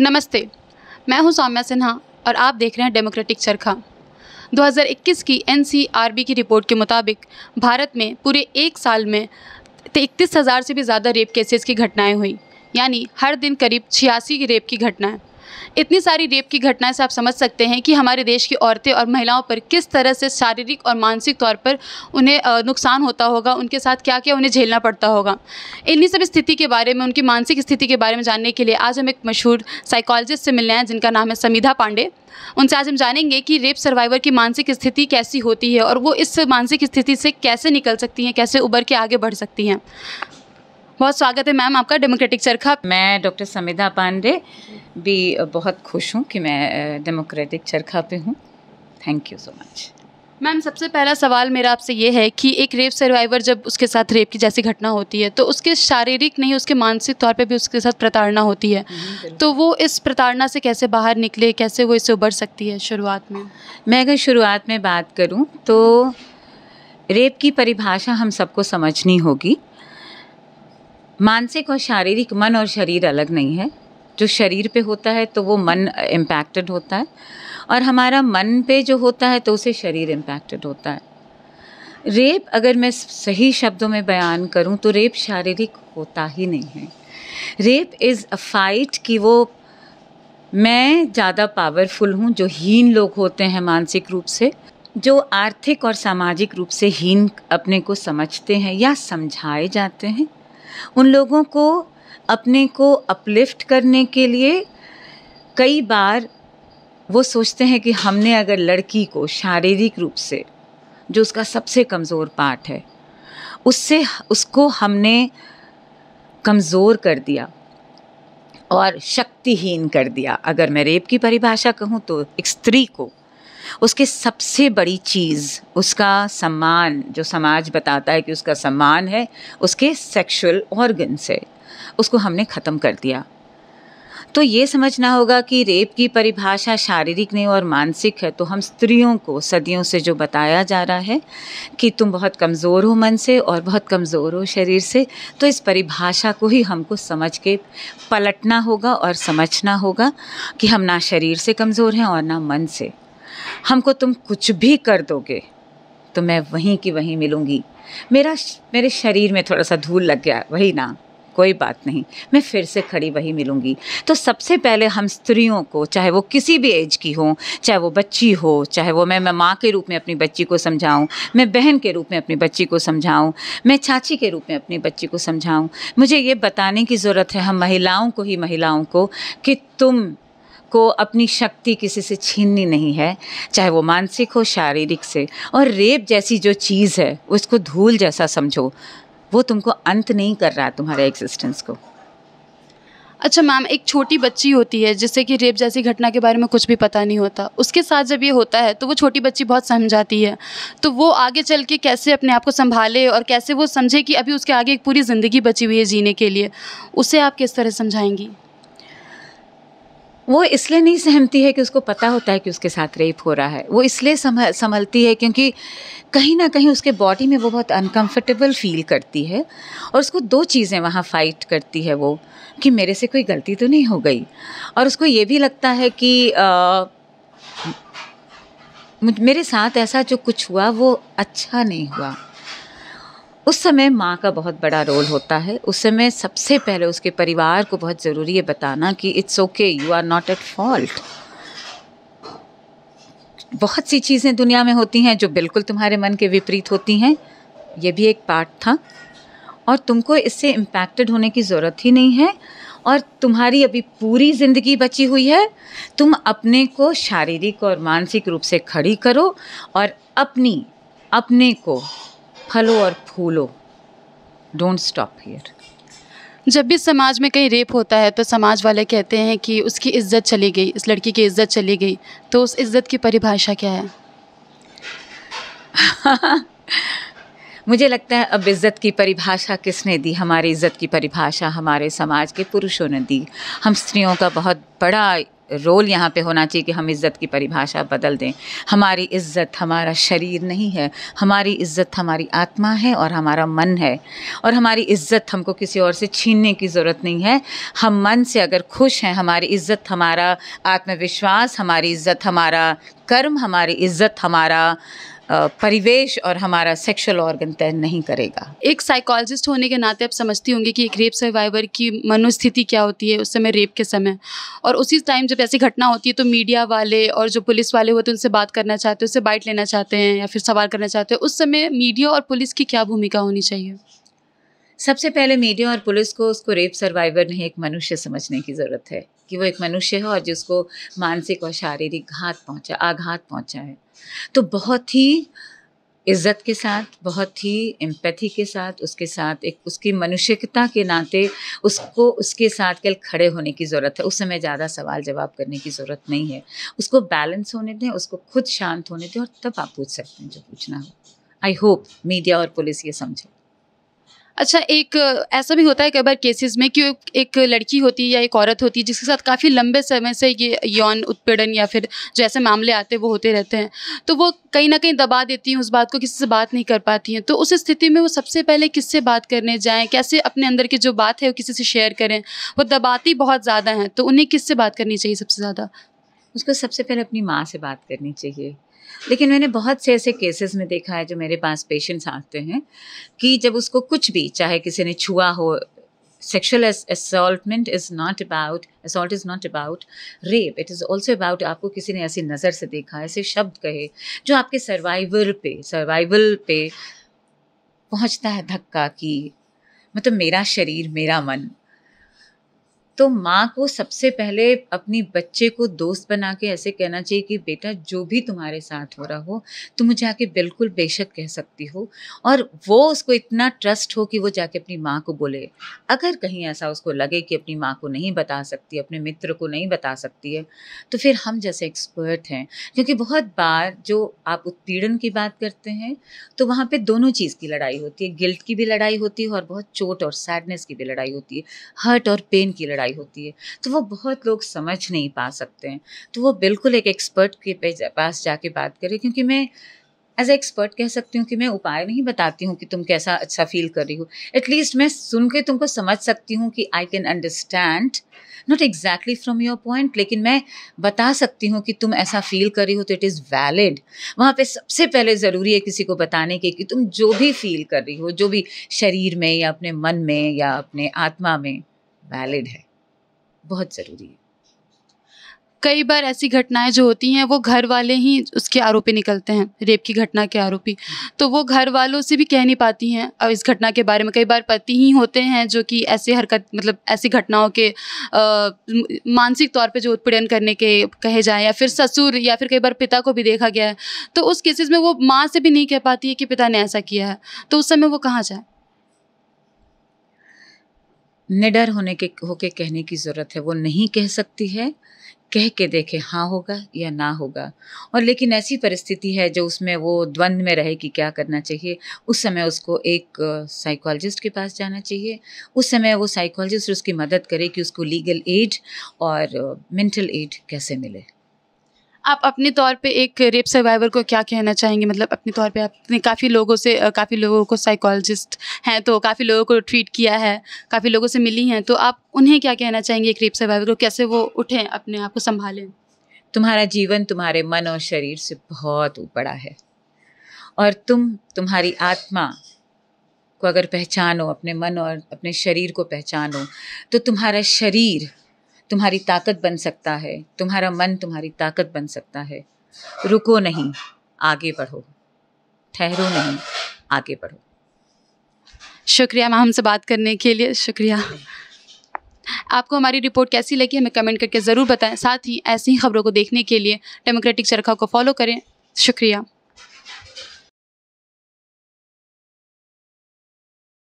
नमस्ते, मैं हूं सौम्या सिन्हा और आप देख रहे हैं डेमोक्रेटिक चरखा। 2021 की एनसीआरबी की रिपोर्ट के मुताबिक भारत में पूरे एक साल में 31,000 से भी ज़्यादा रेप केसेस की घटनाएं हुई, यानी हर दिन करीब 86 रेप की घटनाएं। इतनी सारी रेप की घटनाएं से आप समझ सकते हैं कि हमारे देश की औरतें और महिलाओं पर किस तरह से शारीरिक और मानसिक तौर पर उन्हें नुकसान होता होगा, उनके साथ क्या क्या उन्हें झेलना पड़ता होगा। इन्हीं सब स्थिति के बारे में, उनकी मानसिक स्थिति के बारे में जानने के लिए आज हम एक मशहूर साइकोलॉजिस्ट से मिलने आए जिनका नाम है समिधा पांडे। उनसे आज हम जानेंगे कि रेप सर्वाइवर की मानसिक स्थिति कैसी होती है और वो इस मानसिक स्थिति से कैसे निकल सकती हैं, कैसे उभर के आगे बढ़ सकती हैं। बहुत स्वागत है मैम आपका डेमोक्रेटिक चरखा। मैं डॉक्टर समिधा पांडे भी बहुत खुश हूँ कि मैं डेमोक्रेटिक चरखा पे हूँ। Thank you so much. Ma'am, सबसे पहला सवाल मेरा आपसे ये है कि एक रेप सर्वाइवर जब उसके साथ रेप की जैसी घटना होती है तो उसके शारीरिक नहीं, उसके मानसिक तौर पे भी उसके साथ प्रताड़ना होती है, तो वो इस प्रताड़ना से कैसे बाहर निकले, कैसे वो इससे उभर सकती है शुरुआत में? मैं अगर शुरुआत में बात करूँ तो रेप की परिभाषा हम सबको समझनी होगी। मानसिक और शारीरिक, मन और शरीर अलग नहीं है। जो शरीर पे होता है तो वो मन इम्पैक्टेड होता है, और हमारा मन पे जो होता है तो उसे शरीर इम्पैक्टेड होता है। रेप अगर मैं सही शब्दों में बयान करूं तो रेप शारीरिक होता ही नहीं है। रेप इज़ अ फाइट कि वो मैं ज़्यादा पावरफुल हूं। जो हीन लोग होते हैं मानसिक रूप से, जो आर्थिक और सामाजिक रूप से हीन अपने को समझते हैं या समझाए जाते हैं, उन लोगों को अपने को अपलिफ्ट करने के लिए कई बार वो सोचते हैं कि हमने अगर लड़की को शारीरिक रूप से, जो उसका सबसे कमज़ोर पार्ट है, उसको हमने कमज़ोर कर दिया और शक्तिहीन कर दिया। अगर मैं रेप की परिभाषा कहूँ तो एक स्त्री को उसके सबसे बड़ी चीज़, उसका सम्मान, जो समाज बताता है कि उसका सम्मान है, उसके सेक्सुअल ऑर्गन से उसको हमने ख़त्म कर दिया। तो ये समझना होगा कि रेप की परिभाषा शारीरिक नहीं और मानसिक है। तो हम स्त्रियों को सदियों से जो बताया जा रहा है कि तुम बहुत कमज़ोर हो मन से और बहुत कमज़ोर हो शरीर से, तो इस परिभाषा को ही हमको समझ के पलटना होगा और समझना होगा कि हम ना शरीर से कमज़ोर हैं और ना मन से। हमको तुम कुछ भी कर दोगे तो मैं वहीं की वहीं मिलूँगी। मेरे शरीर में थोड़ा सा धूल लग गया, वही ना, कोई बात नहीं, मैं फिर से खड़ी वही मिलूँगी। तो सबसे पहले हम स्त्रियों को, चाहे वो किसी भी एज की हो, चाहे वो बच्ची हो, चाहे वो मैं माँ के रूप में अपनी बच्ची को समझाऊँ, मैं बहन के रूप में अपनी बच्ची को समझाऊँ, मैं चाची के रूप में अपनी बच्ची को समझाऊँ, मुझे ये बताने की ज़रूरत है हम महिलाओं को कि तुम को अपनी शक्ति किसी से छीननी नहीं है, चाहे वो मानसिक हो, शारीरिक से। और रेप जैसी जो चीज़ है उसको धूल जैसा समझो, वो तुमको अंत नहीं कर रहा है तुम्हारे एग्जिस्टेंस को। अच्छा मैम, एक छोटी बच्ची होती है जिससे कि रेप जैसी घटना के बारे में कुछ भी पता नहीं होता, उसके साथ जब ये होता है तो वो छोटी बच्ची बहुत समझाती है, तो वो आगे चल के कैसे अपने आप को संभाले और कैसे वो समझे कि अभी उसके आगे एक पूरी ज़िंदगी बची हुई है जीने के लिए, उसे आप किस तरह समझाएंगी? वो इसलिए नहीं सहमती है कि उसको पता होता है कि उसके साथ रेप हो रहा है। वो इसलिए संभलती है क्योंकि कहीं ना कहीं उसके बॉडी में वो बहुत अनकंफर्टेबल फील करती है, और उसको दो चीज़ें वहाँ फाइट करती है वो, कि मेरे से कोई गलती तो नहीं हो गई, और उसको ये भी लगता है कि मेरे साथ ऐसा जो कुछ हुआ वो अच्छा नहीं हुआ। उस समय माँ का बहुत बड़ा रोल होता है। उस समय सबसे पहले उसके परिवार को बहुत ज़रूरी है बताना कि it's okay, you are not at fault. बहुत सी चीज़ें दुनिया में होती हैं जो बिल्कुल तुम्हारे मन के विपरीत होती हैं, ये भी एक पार्ट था, और तुमको इससे इम्पैक्टेड होने की ज़रूरत ही नहीं है, और तुम्हारी अभी पूरी ज़िंदगी बची हुई है। तुम अपने को शारीरिक और मानसिक रूप से खड़ी करो और अपने को फलो और फूलो। Don't stop here. जब भी समाज में कहीं रेप होता है तो समाज वाले कहते हैं कि उसकी इज़्ज़त चली गई, इस लड़की की इज़्ज़त चली गई, तो उस इज़्ज़त की परिभाषा क्या है? मुझे लगता है अब इज़्ज़त की परिभाषा किसने दी? हमारी इज़्ज़त की परिभाषा हमारे समाज के पुरुषों ने दी। हम स्त्रियों का बहुत बड़ा रोल यहाँ पे होना चाहिए कि हम इज़्ज़त की परिभाषा बदल दें। हमारी इज़्ज़त हमारा शरीर नहीं है, हमारी इज़्ज़त हमारी आत्मा है और हमारा मन है, और हमारी इज़्ज़त हमको किसी और से छीनने की ज़रूरत नहीं है। हम मन से अगर खुश हैं, हमारी इज़्ज़त हमारा आत्मविश्वास, हमारी इज़्ज़त हमारा कर्म, हमारी इज़्ज़त हमारा परिवेश और हमारा सेक्सुअल ऑर्गन तय नहीं करेगा। एक साइकोलॉजिस्ट होने के नाते आप समझती होंगी कि एक रेप सर्वाइवर की मनोस्थिति क्या होती है उस समय, रेप के समय, और उसी टाइम जब ऐसी घटना होती है तो मीडिया वाले और जो पुलिस वाले होते हैं उनसे बात करना चाहते हैं, उससे बाइट लेना चाहते हैं या फिर सवाल करना चाहते हैं। उस समय मीडिया और पुलिस की क्या भूमिका होनी चाहिए? सबसे पहले मीडिया और पुलिस को उसको रेप सर्वाइवर नहीं, एक मनुष्य समझने की ज़रूरत है कि वो एक मनुष्य है और जिसको मानसिक और शारीरिक आघात पहुंचा है। तो बहुत ही इज़्ज़त के साथ, बहुत ही एम्पैथी के साथ, उसके साथ एक उसकी मनुष्यता के नाते उसको उसके साथ कल खड़े होने की ज़रूरत है। उस समय ज़्यादा सवाल जवाब करने की ज़रूरत नहीं है। उसको बैलेंस होने दें, उसको खुद शांत होने दें और तब आप पूछ सकते हैं जो पूछना हो। आई होप मीडिया और पुलिस ये समझे। अच्छा, एक ऐसा भी होता है कई बार केसेस में कि एक लड़की होती है या एक औरत होती है जिसके साथ काफ़ी लंबे समय से ये यौन उत्पीड़न या फिर जो ऐसे मामले आते हैं वो होते रहते हैं, तो वो कहीं ना कहीं दबा देती हैं उस बात को, किसी से बात नहीं कर पाती हैं। तो उस स्थिति में वो सबसे पहले किससे बात करने जाएं, कैसे अपने अंदर की जो बात है वो किसी से शेयर करें? वो दबाती बहुत ज़्यादा हैं, तो उन्हें किससे बात करनी चाहिए सबसे ज़्यादा? उसको सबसे पहले अपनी माँ से बात करनी चाहिए। लेकिन मैंने बहुत से ऐसे केसेस में देखा है जो मेरे पास पेशेंट्स आते हैं कि जब उसको कुछ भी, चाहे किसी ने छुआ हो, sexual assault is not about rape, it is also about आपको किसी ने ऐसी नज़र से देखा, ऐसे शब्द कहे जो आपके सर्वाइवल पे पहुंचता है धक्का कि मतलब मेरा शरीर मेरा मन। तो माँ को सबसे पहले अपनी बच्चे को दोस्त बना के ऐसे कहना चाहिए कि बेटा जो भी तुम्हारे साथ हो रहा हो तुम मुझे आके बिल्कुल बेशक कह सकती हो, और वो उसको इतना ट्रस्ट हो कि वो जाके अपनी माँ को बोले। अगर कहीं ऐसा उसको लगे कि अपनी माँ को नहीं बता सकती, अपने मित्र को नहीं बता सकती है, तो फिर हम जैसे एक्सपर्ट हैं, क्योंकि बहुत बार जो आप उत्पीड़न की बात करते हैं तो वहाँ पे दोनों चीज़ की लड़ाई होती है, गिल्ट की भी लड़ाई होती है और बहुत चोट और सैडनेस की भी लड़ाई होती है, हर्ट और पेन की लड़ाई होती है। तो वो बहुत लोग समझ नहीं पा सकते हैं। तो वो बिल्कुल एक एक्सपर्ट के पास जाके बात करें, क्योंकि मैं एज ए एक्सपर्ट कह सकती हूँ कि मैं उपाय नहीं बताती हूँ कि तुम कैसा अच्छा फील कर रही हो। एटलीस्ट मैं सुन के तुमको समझ सकती हूँ कि I can understand, not exactly from your point, लेकिन मैं बता सकती हूँ कि तुम ऐसा फील कर रही हो तो इट इज़ वैलिड। वहाँ पे सबसे पहले ज़रूरी है किसी को बताने के कि तुम जो भी फील कर रही हो, जो भी शरीर में या अपने मन में या अपने आत्मा में, वैलिड है, बहुत ज़रूरी है। कई बार ऐसी घटनाएं जो होती हैं वो घर वाले ही उसके आरोपी निकलते हैं, रेप की घटना के आरोपी, तो वो घर वालों से भी कह नहीं पाती हैं और इस घटना के बारे में। कई बार पति ही होते हैं जो कि ऐसे हरकत, मतलब ऐसी घटनाओं के मानसिक तौर पे जो उत्पीड़न करने के कहे जाएं, या फिर ससुर, या फिर कई बार पिता को भी देखा गया है। तो उस केसेस में वो माँ से भी नहीं कह पाती है कि पिता ने ऐसा किया है, तो उस समय वो कहाँ जाए? निडर होके कहने की ज़रूरत है। वो नहीं कह सकती है, कह के देखे हाँ होगा या ना होगा। और लेकिन ऐसी परिस्थिति है जो उसमें वो द्वंद्व में रहे कि क्या करना चाहिए, उस समय उसको एक साइकोलॉजिस्ट के पास जाना चाहिए। उस समय वो साइकोलॉजिस्ट उसकी मदद करे कि उसको लीगल एड और मेंटल एड कैसे मिले। आप अपने तौर पे एक रेप सर्वाइवर को क्या कहना चाहेंगे? मतलब अपने तौर पे आपने काफ़ी लोगों को साइकोलॉजिस्ट हैं तो काफ़ी लोगों को ट्रीट किया है, काफ़ी लोगों से मिली हैं, तो आप उन्हें क्या कहना चाहेंगे एक रेप सर्वाइवर को, कैसे वो उठें, अपने आप को संभालें? तुम्हारा जीवन तुम्हारे मन और शरीर से बहुत बड़ा है, और तुम्हारी आत्मा को अगर पहचानो, अपने मन और अपने शरीर को पहचानो, तो तुम्हारा शरीर तुम्हारी ताकत बन सकता है, तुम्हारा मन तुम्हारी ताकत बन सकता है। रुको नहीं, आगे बढ़ो, ठहरो नहीं, आगे बढ़ो। शुक्रिया मैम, हमसे बात करने के लिए शुक्रिया। आपको हमारी रिपोर्ट कैसी लगी हमें कमेंट करके ज़रूर बताएं। साथ ही ऐसी ही खबरों को देखने के लिए डेमोक्रेटिक चरखा को फॉलो करें। शुक्रिया।